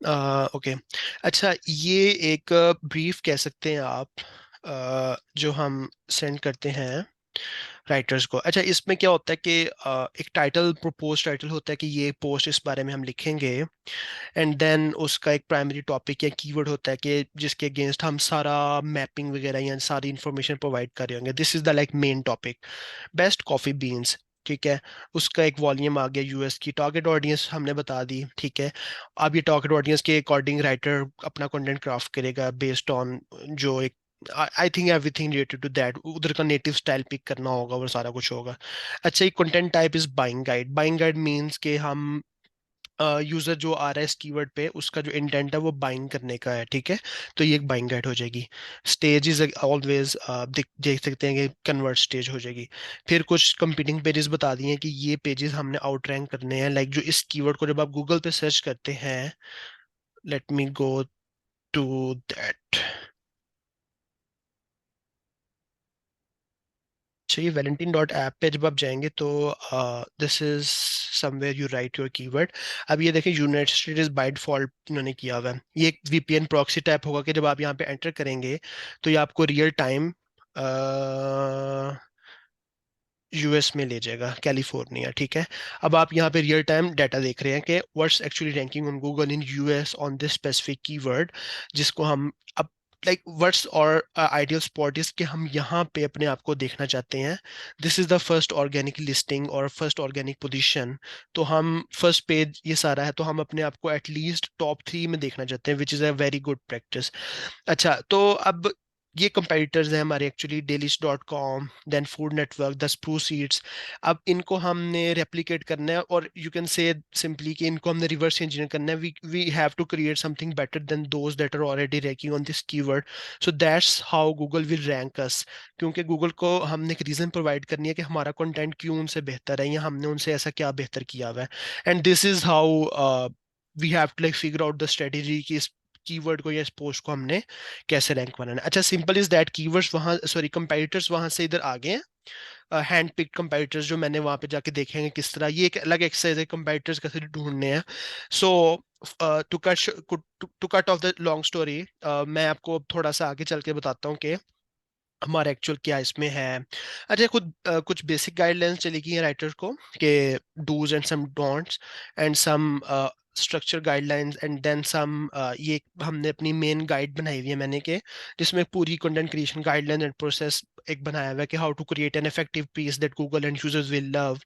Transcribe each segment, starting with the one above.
Okay. अच्छा, ये एक ब्रीफ कह सकते हैं आप, जो हम सेंड करते हैं राइटर्स को। अच्छा, इसमें क्या होता है कि एक टाइटल, प्रपोज टाइटल होता है कि ये पोस्ट इस बारे में हम लिखेंगे। एंड देन उसका एक प्राइमरी टॉपिक या कीवर्ड होता है कि जिसके अगेंस्ट हम सारा मैपिंग वगैरह या सारी इंफॉर्मेशन प्रोवाइड कर रहे होंगे। This is the like main topic. Best coffee beans, ठीक है। उसका एक वॉल्यूम आ गया, यूएस की टारगेट ऑडियंस हमने बता दी, ठीक है। अब ये टारगेट ऑडियंस के अकॉर्डिंग राइटर अपना कंटेंट क्राफ्ट करेगा बेस्ड ऑन जो एक, I think everything related to that, उधर का नेटिव स्टाइल पिक करना होगा, वो सारा कुछ होगा। अच्छा, ये content type is buying guide. Buying guide means कि हम यूजर जो आ रहा है इस कीवर्ड पे, उसका जो इंटेंट है वो बाइंग करने का है, ठीक है। तो ये एक बाइंग गाइड हो जाएगी। स्टेज इज ऑलवेज, देख सकते हैं कि कन्वर्ट स्टेज हो जाएगी। फिर कुछ कंपीटिंग पेजेस बता दिए हैं कि ये पेजेस हमने आउट रैंक करने हैं, लाइक जो इस कीवर्ड को जब आप गूगल पे सर्च करते हैं। Let me go to that. चाहिए वैलेंटीन डॉट ऐप पे जब आप जाएंगे तो this is somewhere you write your keyword. अब ये देखें, यूनाइटेड स्टेट्स बाय डिफॉल्ट इन्होंने किया हुआ है। ये एक वीपीएन प्रॉक्सी टाइप होगा कि जब आप यहाँ पे एंटर करेंगे तो ये आपको रियल टाइम यूएस में ले जाएगा, कैलिफोर्निया, ठीक है। अब आप यहाँ पे रियल टाइम डाटा देख रहे हैं कि what's actually ranking on Google in US on this specific keyword, जिसको हम अब लाइक व्हाट्स और आइडियल स्पॉट इज कि हम यहाँ पे अपने आप को देखना चाहते हैं। This is the first organic listing और फर्स्ट ऑर्गेनिक पोजीशन। तो हम फर्स्ट पेज ये सारा है, तो हम अपने आप को एटलीस्ट टॉप 3 में देखना चाहते हैं, which is a very good practice. अच्छा, तो अब ये कंपेटिटर्स हैं हमारे एक्चुअली, डेलिश.com, then Food Network, the Spruce Seeds. अब इनको हमने रेप्लिकेट करना है, और यू कैन से सिंपली कि इनको हमने रिवर्स इंजीनियर करना है। We have to create something better than those that are already ranking on this keyword. So that's how Google will rank us. क्योंकि गूगल को हमने एक रीजन प्रोवाइड करनी है कि हमारा कंटेंट क्यों उनसे बेहतर है, या हमने उनसे ऐसा क्या बेहतर किया हुआ है। And this is how we have to like figure out the strategy कि इस कीवर्ड को या इस पोस्ट को हमने कैसे रैंक बनाना है। अच्छा, सिंपल इज दैट, कीवर्ड्स वहाँ, सॉरी, कंपेटिटर्स वहां से इधर आ गए हैं। हैंड पिक्ड कंपेटिटर्स जो मैंने वहां पे जाके देखेंगे किस तरह, ये एक अलग एक्सरसाइज है कंपेटिटर्स कैसे ढूंढने हैं। So to cut to cut off the long story, मैं आपको अब थोड़ा सा आगे चल के बताता हूँ कि हमारा एक्चुअल क्या इसमें है। अच्छा, कुछ बेसिक गाइडलाइंस चली गई हैं राइटर को कि dos and some don'ts, and some structure guidelines, and then some, ये हमने अपनी मेन गाइड बनाई हुई है मैंने के, जिसमें पूरी content creation guideline and process एक बनाया हुआ है कि how to create an effective piece that Google and users will love.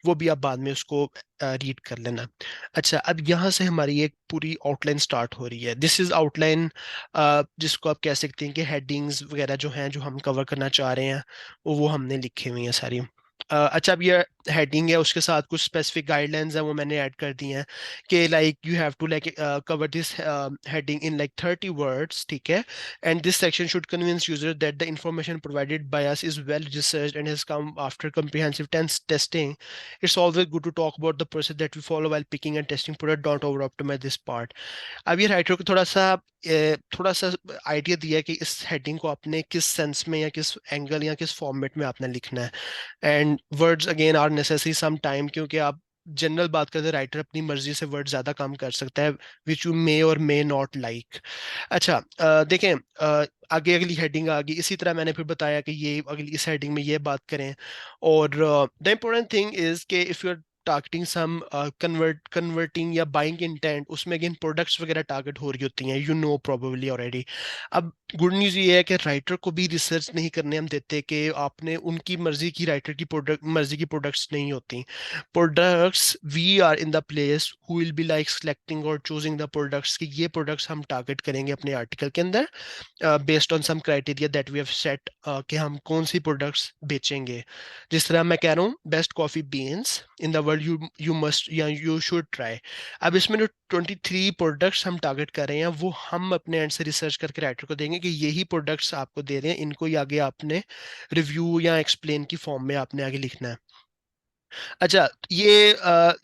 वो भी आप बाद में उसको रीड कर लेना। अच्छा, अब यहाँ से हमारी एक पूरी आउटलाइन स्टार्ट हो रही है। दिस इज आउटलाइन, जिसको आप कह सकते हैं कि हेडिंग्स वगैरह जो हैं, जो हम कवर करना चाह रहे हैं, वो हमने लिखी हुई हैं सारी। अच्छा, अब ये हेडिंग है, उसके साथ कुछ स्पेसिफिक गाइडलाइंस हैं, वो मैंने ऐड कर दी हैं कि like you have to like cover this heading in like 30 words, ठीक है। And this section should convince user that the information provided by us is well researched and has come after comprehensive testing. It's always good to talk about the process that we follow while picking and testing product. Don't over optimize this part. अब ये writer को थोड़ा सा idea दिया है कि इस heading को आपने किस सेंस में या किस एंगल या किस फॉर्मेट में आपने लिखना है। And words again are necessary some time, क्योंकि आप जनरल बात करते हैं, राइटर अपनी मर्जी से वर्ड ज्यादा काम कर सकता है, विच यू मे और मे नॉट लाइक। अच्छा, देखें, आगे अगली हेडिंग आ गई, इसी तरह मैंने फिर बताया कि ये अगली इस हेडिंग में ये बात करें। और द इम्पोर्टेंट थिंग इज कि if you are targeting some converting या बाइंग इंटेंट, उसमें अगेन प्रोडक्ट्स वगैरह टारगेट हो रही होती हैं, यू नो प्रोबेबली ऑलरेडी। अब गुड न्यूज़ ये है कि राइटर को भी रिसर्च नहीं करने हम देते कि आपने उनकी मर्जी की, राइटर की प्रोडक्ट मर्जी की प्रोडक्ट्स नहीं होती। Products, we are in the place who will be like selecting और चूजिंग द प्रोडक्ट्स कि ये प्रोडक्ट्स हम टारगेट करेंगे अपने आर्टिकल के अंदर, based on some criteria that we have set, कि हम कौन सी प्रोडक्ट्स बेचेंगे। जिस तरह मैं कह रहा हूँ, best coffee beans in the world, you you must या यू शुड ट्राई। अब इसमें जो 23 प्रोडक्ट्स हम टारगेट कर रहे हैं, वो हम अपने एंड से रिसर्च करके राइटर को देंगे कि यही प्रोडक्ट्स आपको दे रहे हैं, इनको ही आगे आपने रिव्यू या एक्सप्लेन की फॉर्म में आपने आगे लिखना है। अच्छा, ये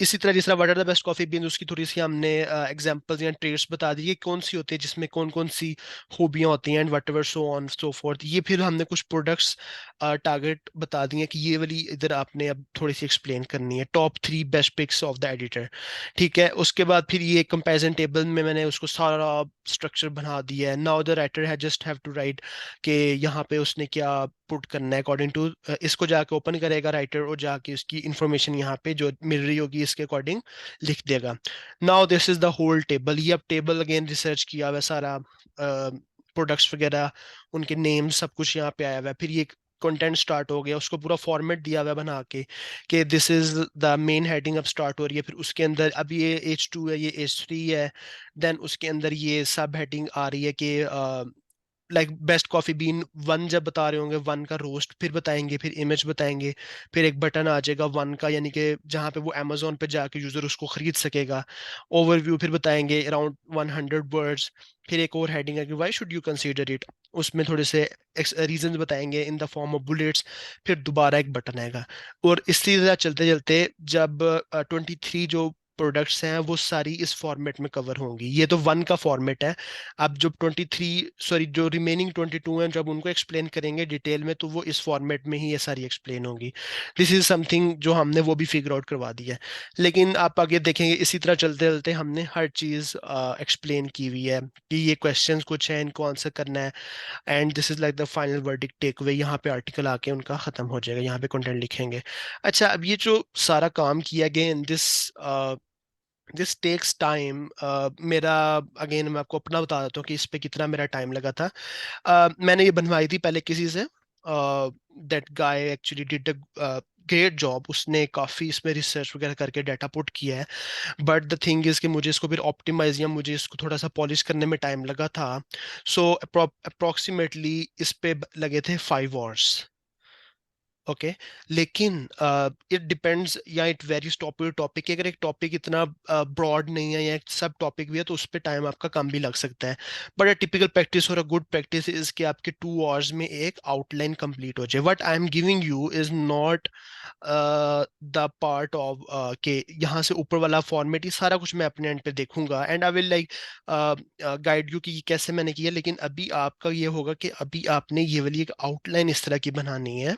इसी तरह जिस तरह what are the best coffee beans, उसकी थोड़ी सी हमने एग्जांपल्स या ट्रेड्स बता दी कि कौन सी होती है जिसमें कौन कौन सी खूबियां होती हैं, and what ever so on so fourth. ये फिर हमने कुछ प्रोडक्ट्स टारगेट बता दिए कि ये वाली इधर आपने अब थोड़ी सी एक्सप्लेन करनी है, top 3 best picks of the editor. ठीक है, उसके बाद फिर ये कंपैरिजन टेबल में मैंने उसको सारा स्ट्रक्चर बना दिया है। नाउ द राइटर है जस्ट हैव टू राइट कि यहाँ पे उसने क्या पुट करना है अकॉर्डिंग टू, इसको जाके ओपन करेगा राइटर और जाके उसकी इंफॉर्मेशन यहाँ पे जो मिल रही होगी इसके अकॉर्डिंग लिख देगा। Now this is the whole table. ये अब टेबल अगेन रिसर्च किया हुआ है सारा, प्रोडक्ट्स वगैरह, उनके नेम सब कुछ यहाँ पे आया हुआ है। फिर ये कंटेंट स्टार्ट हो गया, उसको पूरा फॉर्मेट दिया हुआ है बना के कि this is the main heading अब स्टार्ट हो रही है। फिर उसके अंदर अब ये H2 है, ये H3 है। देन उसके अंदर ये सब हेडिंग आ रही है कि like best coffee bean one जब बता रहे होंगे, वन का रोस्ट फिर बताएंगे, फिर इमेज बताएंगे, फिर एक बटन आ जाएगा वन का, यानी कि जहाँ पे वो अमेजोन पे जाके यूजर उसको खरीद सकेगा। ओवरव्यू फिर बताएंगे अराउंड 100 वर्ड्स। फिर एक और हेडिंग है कि why should you consider it, उसमें थोड़े से रीजंस बताएंगे in the form of bullets. फिर दोबारा एक बटन आएगा। और इसी तरह चलते चलते जब 23 जो प्रोडक्ट्स हैं वो सारी इस फॉर्मेट में कवर होंगी। ये तो वन का फॉर्मेट है। अब जो 23, सॉरी जो रिमेनिंग 22 हैं, जब उनको एक्सप्लेन करेंगे डिटेल में तो वो इस फॉर्मेट में ही ये सारी एक्सप्लेन होंगी। दिस इज समथिंग जो हमने वो भी फिगर आउट करवा दी है। लेकिन आप आगे देखेंगे इसी तरह चलते चलते हमने हर चीज़ एक्सप्लेन की हुई है कि ये क्वेश्चंस कुछ हैं, इनको आंसर करना है। And this is like the final verdict take away. यहाँ पे आर्टिकल आके उनका खत्म हो जाएगा, यहाँ पे कंटेंट लिखेंगे। अच्छा, अब ये जो सारा काम किया गया इन दिस टेक्स टाइम। मेरा, अगेन मैं आपको अपना बता देता हूँ कि इस पे कितना मेरा टाइम लगा था। मैंने ये बनवाई थी पहले किसी से। That guy actually did a great job, उसने काफ़ी इसमें रिसर्च वगैरह करके डाटा पुट किया है। बट द थिंग इज़ कि मुझे इसको फिर ऑप्टिमाइज या मुझे इसको थोड़ा सा पॉलिश करने में टाइम लगा था। सो अप्रोक्सीमेटली इस पे लगे थे 5 आवर्स। ओके। लेकिन इट डिपेंड्स या it varies topic to topic. अगर एक टॉपिक इतना ब्रॉड नहीं है या एक सब टॉपिक भी है तो उस पर टाइम आपका कम भी लग सकता है। बट अ टिपिकल प्रैक्टिस और अ गुड प्रैक्टिस इज कि आपके 2 आवर्स में एक आउटलाइन कंप्लीट हो जाए। What I am giving you is not the part of के यहाँ से ऊपर वाला फॉर्मेट। ये सारा कुछ मैं अपने एंड पे देखूंगा and I will like guide you कि ये कैसे मैंने किया। लेकिन अभी आपका ये होगा कि अभी आपने ये वाली एक आउटलाइन इस तरह की बनानी है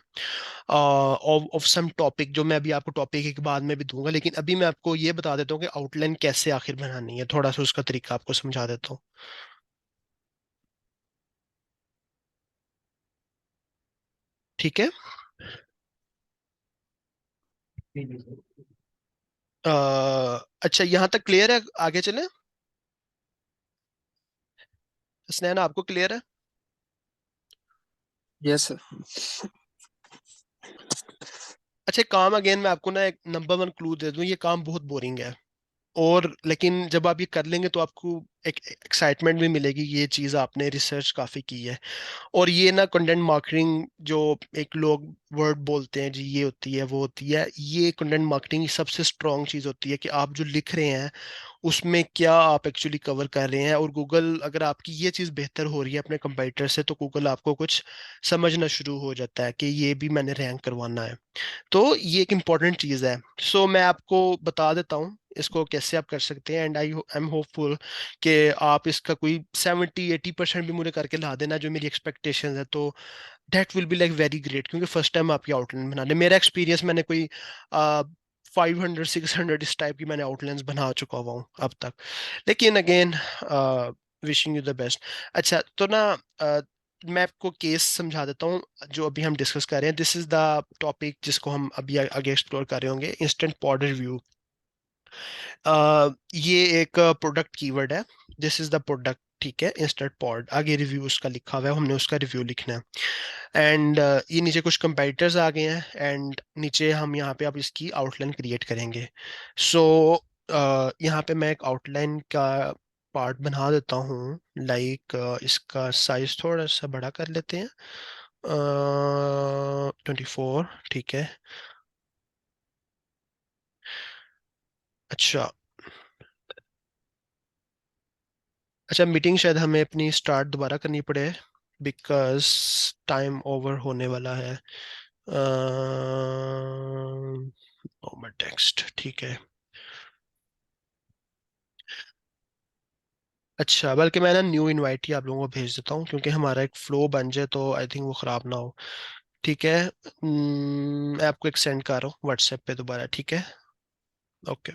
ऑफ सम टॉपिक, जो मैं अभी आपको टॉपिक एक बाद में भी दूंगा। लेकिन अभी मैं आपको ये बता देता हूँ कि आउटलाइन कैसे आखिर बनानी है, थोड़ा सा उसका तरीका आपको समझा देता हूँ। ठीक है। अ, अच्छा, यहाँ तक क्लियर है, आगे चलें। स्नैन आपको क्लियर है? यस। अच्छा, काम अगेन मैं आपको ना एक नंबर वन क्लू दे दूं, ये काम बहुत बोरिंग है। और लेकिन जब आप ये कर लेंगे तो आपको एक एक्साइटमेंट भी मिलेगी, ये चीज़ आपने रिसर्च काफ़ी की है। और ये ना कंटेंट मार्केटिंग जो एक लोग वर्ड बोलते हैं जी, ये होती है वो होती है, ये कंटेंट मार्केटिंग की सबसे स्ट्रांग चीज़ होती है कि आप जो लिख रहे हैं उसमें क्या आप एक्चुअली कवर कर रहे हैं। और गूगल, अगर आपकी ये चीज़ बेहतर हो रही है अपने कंपटीटर से, तो गूगल आपको कुछ समझना शुरू हो जाता है कि ये भी मैंने रैंक करवाना है। तो ये एक इम्पॉर्टेंट चीज़ है। सो मैं आपको बता देता हूँ इसको कैसे आप कर सकते हैं। एंड आई एम होपफुल कि आप इसका कोई 70-80% भी मुझे करके ला देना जो मेरी एक्सपेक्टेशन है, तो that will be like very great. क्योंकि फर्स्ट टाइम आपकी आउटलाइन बनाने, मेरा एक्सपीरियंस, मैंने कोई 500-600 इस टाइप की मैंने आउटलाइंस बना चुका हुआ हूँ अब तक। लेकिन again, wishing you the best. अच्छा, तो ना मैं आपको केस समझा देता हूँ जो अभी हम डिस्कस कर रहे हैं। दिस इज द टॉपिक जिसको हम अभी आगे एक्सप्लोर कर रहे होंगे, इंस्टेंट पॉड रिव्यू। ये एक प्रोडक्ट कीवर्ड है। दिस इज द प्रोडक्ट, ठीक है, इंस्टेंट पॉड, आगे रिव्यू उसका लिखा हुआ है, हमने उसका रिव्यू लिखना है। एंड ये नीचे कुछ कंपेटिटर्स आ गए हैं एंड नीचे हम यहाँ पे अब इसकी आउटलाइन क्रिएट करेंगे। सो यहाँ पे मैं एक आउटलाइन का पार्ट बना देता हूँ। लाइक इसका साइज थोड़ा सा बड़ा कर लेते हैं, 24, ठीक है। अच्छा। अच्छा, मीटिंग शायद हमें अपनी स्टार्ट दोबारा करनी पड़े बिकॉज टाइम ओवर होने वाला है। नेक्स्ट, ठीक है। अच्छा, बल्कि मैं ना न्यू इनवाइट ही आप लोगों को भेज देता हूँ, क्योंकि हमारा एक फ्लो बन जाए तो आई थिंक वो ख़राब ना हो। ठीक है। मैं आपको एक सेंड कर रहा हूँ व्हाट्सएप पे दोबारा, ठीक है। ओके।